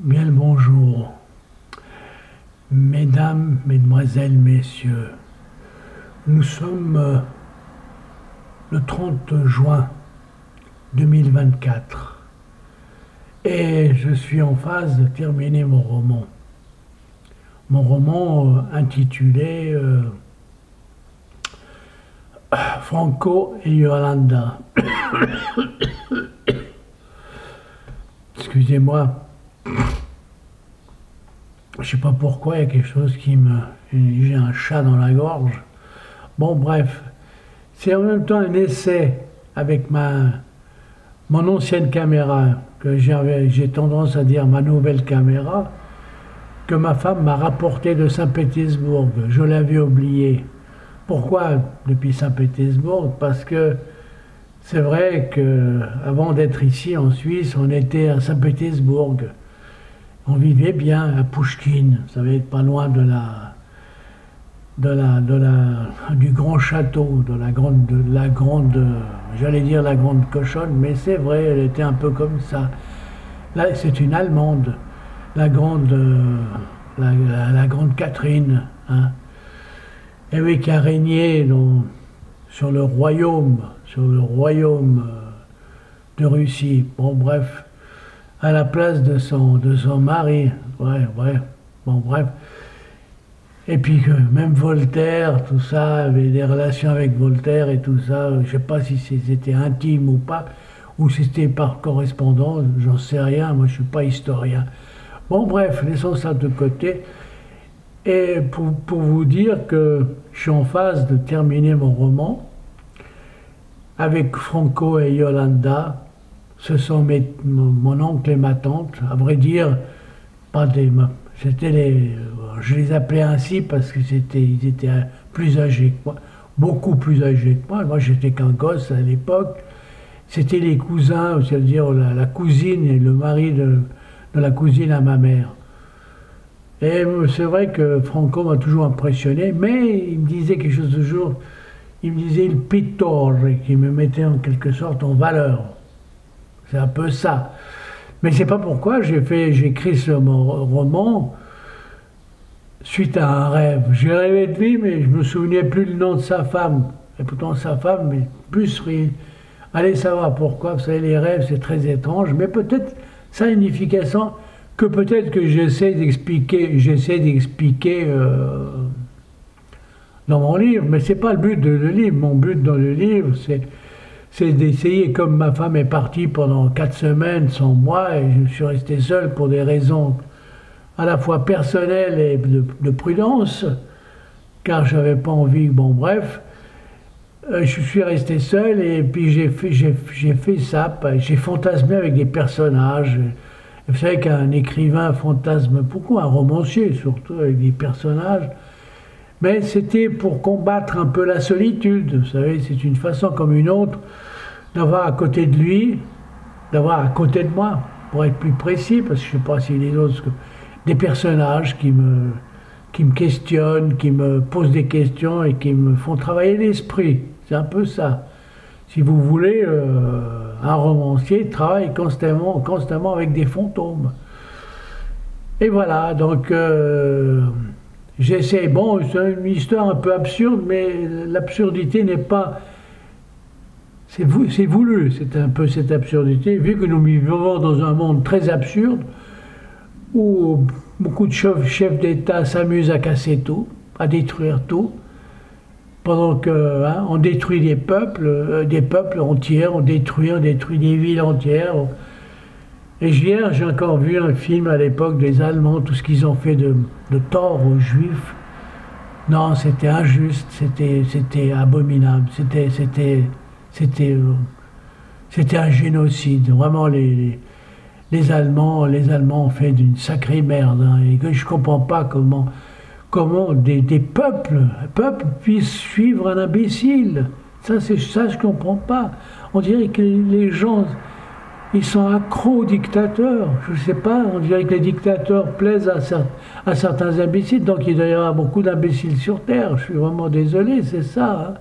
Bien le bonjour, mesdames, mesdemoiselles, messieurs. Nous sommes le 30 juin 2024 et je suis en phase de terminer mon roman. Mon roman intitulé Franco et Yolanda. Excusez-moi. Je sais pas pourquoi, il y a quelque chose qui me... J'ai un chat dans la gorge. Bon, bref. C'est en même temps un essai avec mon ancienne caméra, que j'ai tendance à dire ma nouvelle caméra, que ma femme m'a rapporté de Saint-Pétersbourg. Je l'avais oublié. Pourquoi depuis Saint-Pétersbourg? Parce que c'est vrai que avant d'être ici en Suisse, on était à Saint-Pétersbourg. On vivait bien à Pouchkine, ça va être pas loin du grand château, j'allais dire la grande cochonne, mais c'est vrai, elle était un peu comme ça. Là, c'est une Allemande, la grande Catherine, hein. Et oui, qui a régné sur le royaume de Russie. Bon, bref. À la place de son mari. Ouais, bon, bref. Et puis que même Voltaire, tout ça, avait des relations avec Voltaire et tout ça. Je sais pas si c'était intime ou pas, ou si c'était par correspondance, j'en sais rien, moi je suis pas historien. Bon, bref, laissons ça de côté. Et pour vous dire que je suis en phase de terminer mon roman avec Franco et Yolanda. Ce sont mon oncle et ma tante, à vrai dire, je les appelais ainsi parce qu'ils étaient plus âgés que moi, beaucoup plus âgés que moi. Moi, j'étais qu'un gosse à l'époque. C'était les cousins, c'est-à-dire la cousine et le mari de la cousine à ma mère. Et c'est vrai que Franco m'a toujours impressionné, mais il me disait quelque chose de jour, il me disait il pittore, qui me mettait en quelque sorte en valeur. C'est un peu ça. Mais c'est pas pourquoi j'ai écrit ce roman suite à un rêve. J'ai rêvé de lui, mais je me souvenais plus le nom de sa femme. Et pourtant sa femme, mais plus rien. Allez savoir pourquoi. Vous savez, les rêves, c'est très étrange. Mais peut-être ça a une signification que peut-être que j'essaie d'expliquer dans mon livre. Mais c'est pas le but de le livre. Mon but dans le livre, c'est d'essayer, comme ma femme est partie pendant 4 semaines sans moi, et je suis resté seul pour des raisons à la fois personnelles et de prudence, car je n'avais pas envie, bon bref, je suis resté seul et puis j'ai fait ça, j'ai fantasmé avec des personnages. Vous savez qu'un écrivain fantasme beaucoup, un romancier surtout, avec des personnages. Mais c'était pour combattre un peu la solitude. Vous savez, c'est une façon comme une autre d'avoir à côté de lui, d'avoir à côté de moi, pour être plus précis, parce que je ne sais pas si les autres, des personnages qui me questionnent, qui me posent des questions et qui me font travailler l'esprit. C'est un peu ça. Si vous voulez, un romancier travaille constamment avec des fantômes. Et voilà, donc... j'essaie, bon, c'est une histoire un peu absurde, mais l'absurdité n'est pas... C'est voulu, c'est un peu cette absurdité, vu que nous vivons dans un monde très absurde, où beaucoup de chefs d'État s'amusent à casser tout, à détruire tout, pendant que on détruit des peuples entiers, on détruit des villes entières. Et hier, j'ai encore vu un film à l'époque des Allemands, tout ce qu'ils ont fait de tort aux Juifs. Non, c'était injuste, c'était abominable, c'était un génocide. Vraiment, les Allemands ont fait d'une sacrée merde. Hein, et que je ne comprends pas comment des peuples puissent suivre un imbécile. Ça, je ne comprends pas. On dirait que les gens... Ils sont accros aux dictateurs. Je ne sais pas, on dirait que les dictateurs plaisent à certains imbéciles, donc il doit y avoir beaucoup d'imbéciles sur Terre. Je suis vraiment désolé, c'est ça. Hein.